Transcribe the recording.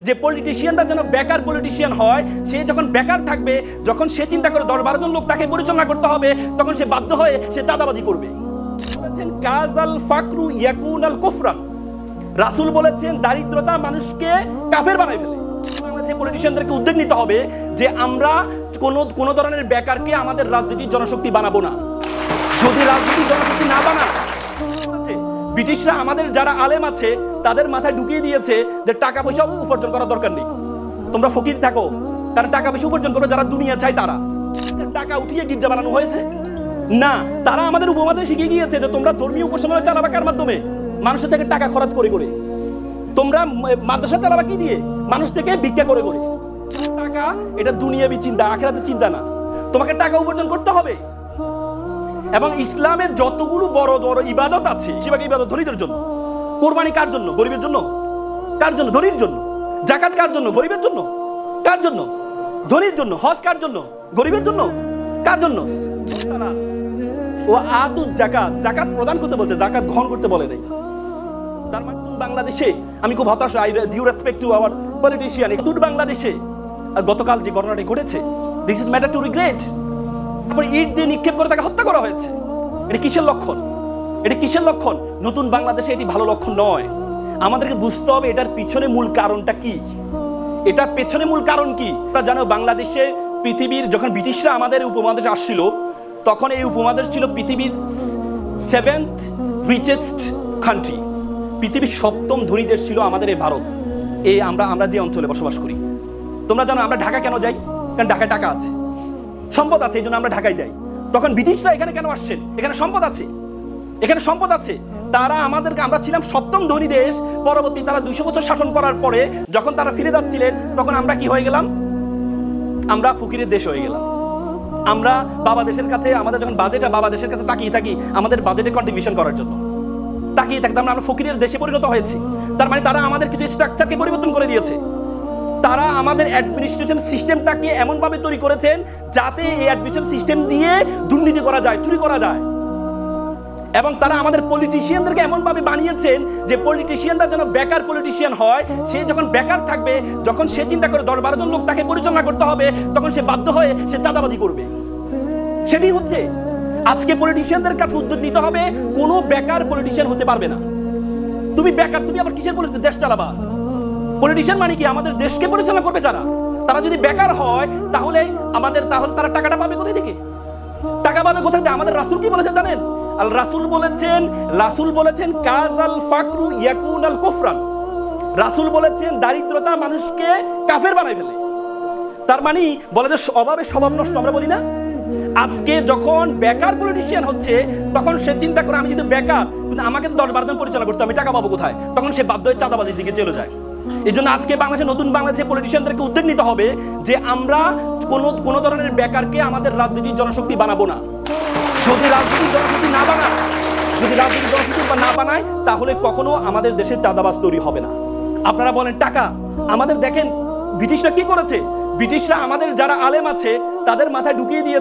যে পলিটিশিয়ানরা যেন বেকার পলিটিশিয়ান হয়, সে যখন বেকার থাকবে, যখন সে চিন্তা করে 10-12 জন লোক তাকে পরিচালনা করতে হবে, তখন সে বাধ্য হয়ে সে চাঁদাবাজি করবে। বলেছেন কাজাল ফাকরু ইয়াকুনাল কুফরান, রাসূল বলেছেন দারিদ্রতা মানুষকে কাফের বানায় ফেলে। বাংলাদেশের পলিটিশিয়ানদেরকে উদ্যোগ নিতে হবে যে আমরা কোন ধরনের বেকারকে আমাদের রাজনীতির জনশক্তি বানাবো না। যদি রাজনীতির জনশক্তি না বানায়, ব্রিটিশরা আমাদের যারা আলেম আছে তাদের মাথায় ঢুকিয়ে দিয়েছে যে টাকা পয়সা উপার্জন করার দরকার নেই, তোমরা ফকির থাকো, কারণ টাকা পয়সা উপার্জন করবে যারা দুনিয়া চায় তারা। টাকা উঠিয়ে গির্জা বানানো হয়েছে না, তারা আমাদের উপমাদের শিখিয়ে গিয়েছে যে তোমরা ধর্মীয় উপাসনা চালাবা কার মাধ্যমে? মানুষের থেকে টাকা খরচ করে করে। তোমরা মাদ্রাসা চালাবা কি দিয়ে? মানুষ থেকে ভিক্ষা করে করে। টাকা এটা দুনিয়াবি চিন্তা, আখিরাতের চিন্তা না। তোমাকে টাকা উপার্জন করতে হবে। এবং ইসলামের যতগুলো বড় বড় ইবাদত আছে, বেশিরভাগ ইবাদত ধনীদের জন্য। কোরবানি কার জন্য? গরিবের জন্য। কার জন্য? ধনীর জন্য। যাকাত কার জন্য? গরিবের জন্য। কার জন্য? ধনীর জন্য। হজ কার জন্য? গরিবের জন্য। কার জন্য? ও আতু যাকাত, যাকাত প্রদান করতে বলছে, যাকাত গ্রহণ করতে বলে নাই। তার মানে বাংলাদেশে আমি খুব হতাশ, I due respect to our politician. বাংলাদেশে গতকাল যে ঘটনাটি ঘটেছে, this is matter to regret. ইট দিয়ে নিক্ষেপ করে তাকে হত্যা করা হয়েছে। এটা কিসের লক্ষণ? এটা কিসের লক্ষণ? নতুন বাংলাদেশে এটি ভালো লক্ষণ নয়। আমাদেরকে বুঝতে হবে এটার পিছনে মূল কারণটা কি। এটার পেছনে মূল কারণ কি? তোমরা জানো বাংলাদেশে পৃথিবীর যখন ব্রিটিশরা আমাদের উপমহাদেশে আসছিল, তখন এই উপমহাদেশ ছিল পৃথিবীর 7th richest country। পৃথিবীর 7ম ধনী দেশ ছিল আমাদের এই ভারত। এই আমরা যে অঞ্চলে বসবাস করি। তোমরা জানো আমরা ঢাকা কেন যাই? কারণ ঢাকায় টাকা আছে, সম্পদ আছে, এই জন্য আমরা ঢাকায় যাই। তখন ব্রিটিশরা এখানে কেন আসছেন? এখানে সম্পদ আছে, এখানে সম্পদ আছে। তারা আমাদেরকে, আমরা ছিলাম 7ম ধনী দেশ। পরবর্তী তারা 200 বছর শাসন করার পরে যখন তারা ফিরে যাচ্ছিলেন, তখন আমরা কি হয়ে গেলাম? আমরা ফকিরের দেশ হয়ে গেলাম। আমরা বাবা দেশের কাছে, আমাদের যখন বাজেটটা বাবা দেশের কাছে তাকিয়ে থাকি আমাদের বাজেটে কন্ট্রিবিউশন করার জন্য তাকিয়ে থাকতাম, আমরা ফকিরের দেশে পরিণত হয়েছি। তার মানে তারা আমাদের কিছু স্ট্রাকচারকে পরিবর্তন করে দিয়েছে। তারা আমাদের অ্যাডমিনিস্ট্রেশন সিস্টেমটাকে এমনভাবে তৈরি করেছেন যাতে এই অ্যাডমিনিস্ট্রেশন সিস্টেম দিয়ে দুর্নীতি করা যায়, চুরি করা যায়। এবং তারা আমাদের পলিটিশিয়ানদেরকে এমনভাবে বানিয়েছেন যে পলিটিশিয়ানরা যেন বেকার পলিটিশিয়ান হয়। সে যখন বেকার থাকবে, যখন সে চিন্তা করে 10-12 জন লোক তাকে পরিচালনা করতে হবে, তখন সে বাধ্য হয়ে সে চাঁদাবাজি করবে। সেটাই হচ্ছে আজকে পলিটিশিয়ানদের কাছে উদ্যোগ নিতে হবে। কোনো বেকার পলিটিশিয়ান হতে পারবে না। তুমি বেকার, তুমি আবার কিসের দেশ চালাবা? পলিটিশিয়ান মানে কি? আমাদের দেশকে পরিচালনা করবে যারা, তারা যদি বেকার হয় তাহলে তারা টাকাটা পাবে কোথায় থেকে? টাকা পাবে কোথায় থেকে? আমাদের রাসূল কি বলেছেন জানেন? আল রাসূল বলেছেন কাজাল ফাকরু ইয়াকুনাল কুফরান, রাসূল বলেছেন দারিদ্রতা মানুষকে কাফের বানায় ফেলে। তার মানে বলে যে অভাবে স্বভাব নষ্ট, আমরা বলি না? আজকে যখন বেকার পলিটিশিয়ান হচ্ছে, তখন সে চিন্তা করে আমি যদি বেকার, কিন্তু আমাকে 10-12 জন পরিচালনা করতে, আমি টাকা পাবো কোথায়? তখন সে বাধ্য হয়ে চাঁদাবাজির দিকে চলে যায়। এই জন্য আজকে নতুন বাংলাদেশের পলিটিশিয়ানদেরকে উদ্যোগ নিতে হবে যে আমরা কোন ধরনের বেকারকে আমাদের রাজনীতির জনশক্তি বানাবো না। যদি রাজনীতির জনশক্তি না বানায়, তাহলে কখনো আমাদের দেশের চাঁদাবাজ তৈরি হবে না। আপনারা বলেন টাকা, আমাদের দেখেন ব্রিটিশরা কি করেছে? ব্রিটিশরা আমাদের যারা আলেম আছে তাদের মাথায় ঢুকিয়ে দিয়ে